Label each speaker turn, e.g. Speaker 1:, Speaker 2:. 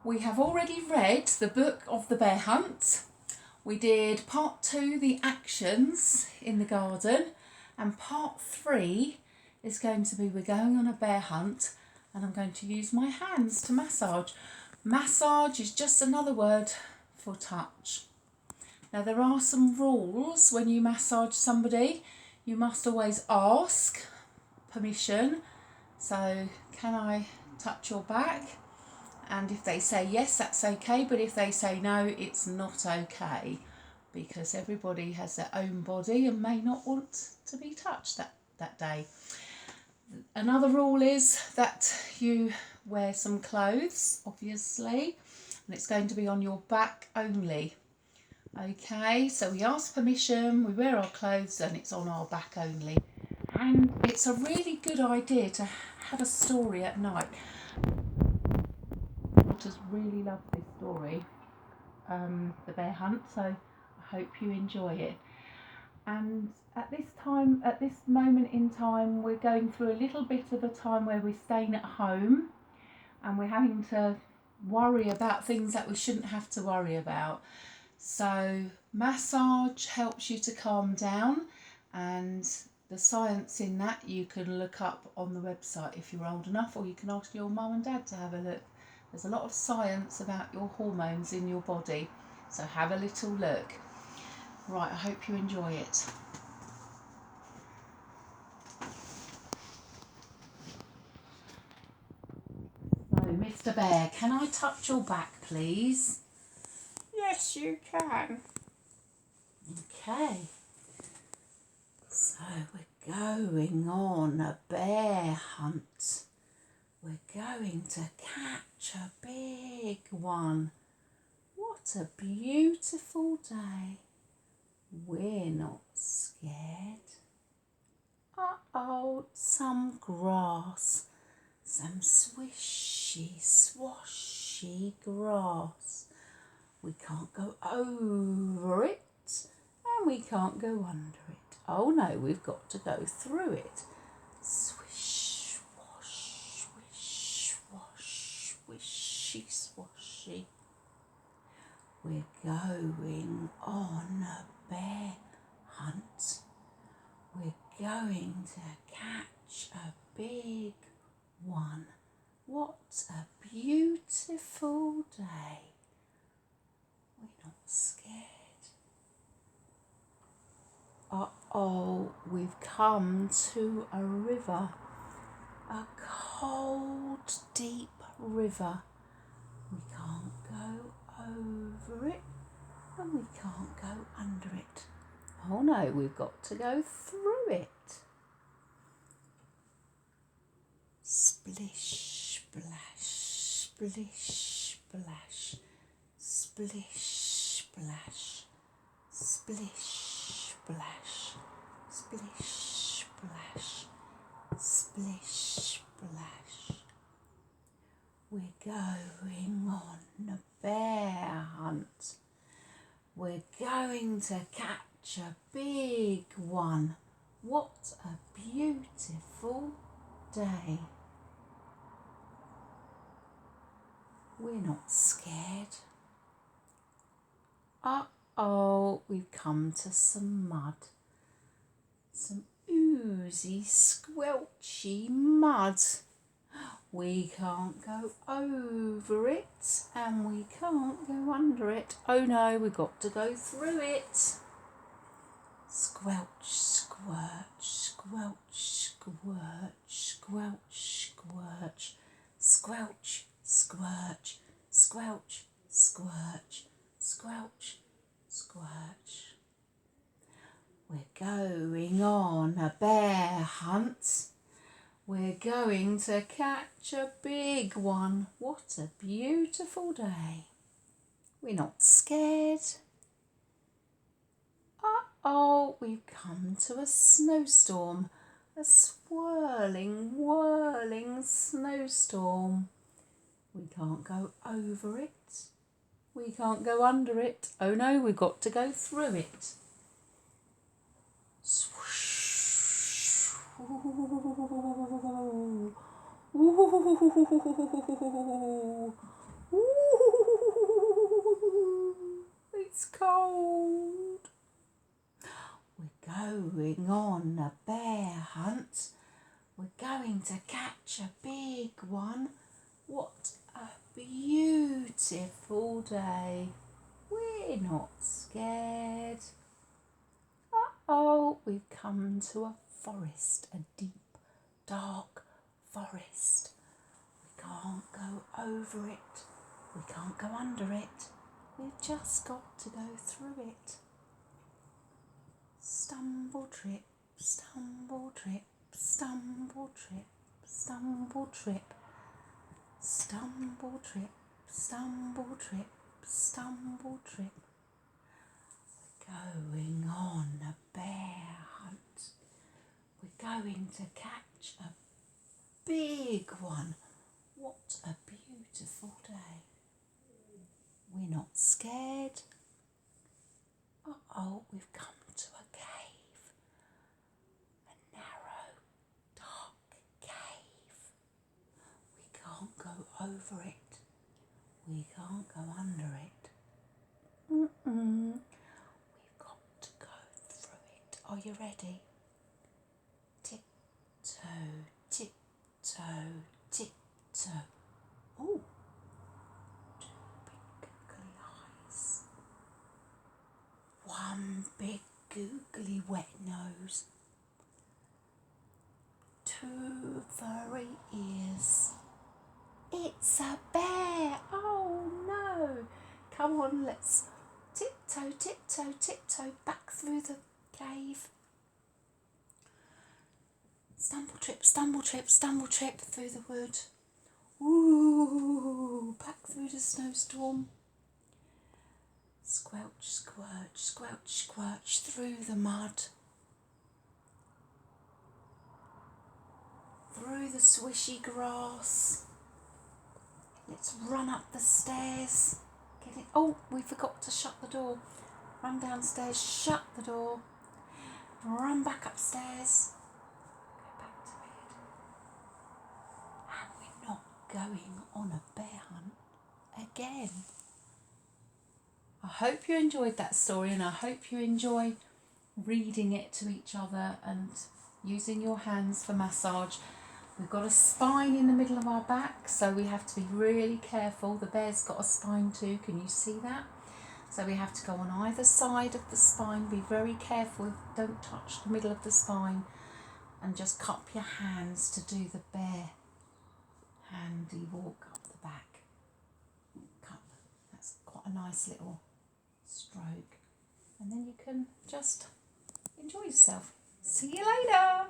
Speaker 1: We have already read the book of the bear hunt. We did part 2, the actions in the garden, and part 3 is going to be we're going on a bear hunt and I'm going to use my hands to massage. Massage is just another word for touch. Now there are some rules when you massage somebody. You must always ask permission. So, can I touch your back? And if they say yes, that's okay, but if they say no, it's not okay, because everybody has their own body and may not want to be touched that day. Another rule is that you wear some clothes, obviously, and it's going to be on your back only. Okay, so we ask permission, we wear our clothes, and it's on our back only. And it's a really good idea to have a story at night. Daughters really love this story, the bear hunt, so I hope you enjoy it. And at this moment in time, we're going through a little bit of a time where we're staying at home and we're having to worry about things that we shouldn't have to worry about. So massage helps you to calm down, and the science in that you can look up on the website if you're old enough, or you can ask your mum and dad to have a look. There's a lot of science about your hormones in your body, so have a little look. Right, I hope you enjoy it. So, Mr. Bear, can I touch your back, please?
Speaker 2: Yes, you can.
Speaker 1: Okay. So we're going on a bear hunt. We're going to catch a big one. What a beautiful day. We're not scared. Uh-oh, some grass. Some swishy, swashy grass. We can't go over it and we can't go under it. Oh no, we've got to go through it. Swish, swash, swish, swash, swishy, swashy. We're going on a bear hunt. We're going to catch a big one. What a beautiful day. We're not scared. Uh-oh, we've come to a river. A cold, deep river. We can't go over it and we can't go under it. Oh no, we've got to go through it. Splish, splash, splish, splash, splish, splash, splish, splash, splish, splash, splish, splash. We're going on a bear hunt. We're going to catch a big one. What a beautiful day. We're not scared. Uh-oh, we've come to some mud. Some oozy, squelchy mud. We can't go over it and we can't go under it. Oh no, we've got to go through it. Squelch, squirch, squelch, squirch, squelch, squirch, squelch, squirch, squelch, squirch, squelch, squirch. We're going on a bear hunt. We're going to catch a big one. What a beautiful day. We're not scared. Uh-oh, we've come to a snowstorm. A swirling, whirling snowstorm. We can't go over it. We can't go under it. Oh no, we've got to go through it. Swoosh. Ooh. Ooh. Ooh, it's cold. We're going on a bear hunt. We're going to catch a big one. What a beautiful day. We're not scared. Uh-oh, we've come to a forest, a deep, dark forest. We can't go over it. We can't go under it. We've just got to go through it. Stumble, trip, stumble, trip, stumble, trip, stumble, trip, stumble, trip, stumble, trip, stumble, trip. We're going on a bear hunt. We're going to catch a big one. What a beautiful day. We're not scared. Uh-oh, we've come to a cave. A narrow, dark cave. We can't go over it. We can't go under it. We've got to go through it. Are you ready? Tiptoe, tiptoe, tiptoe. Oh, two big googly eyes. One big googly wet nose. Two furry ears. It's a bear! Oh no! Come on, let's tiptoe, tiptoe, tiptoe back through the cave. Stumble, trip, stumble, trip, stumble, trip through the wood. Ooh, back through the snowstorm. Squelch, squirch, squelch, squirch through the mud. Through the swishy grass. Let's run up the stairs. Get it. Oh, we forgot to shut the door. Run downstairs, shut the door. Run back upstairs. Go back to bed. And we're not going on a bear hunt again. I hope you enjoyed that story, and I hope you enjoy reading it to each other and using your hands for massage. We've got a spine in the middle of our back, so we have to be really careful. The bear's got a spine too, can you see that? So we have to go on either side of the spine, be very careful, don't touch the middle of the spine, and just cup your hands to do the bear handy walk up the back. Cup, that's quite a nice little stroke. And then you can just enjoy yourself. See you later.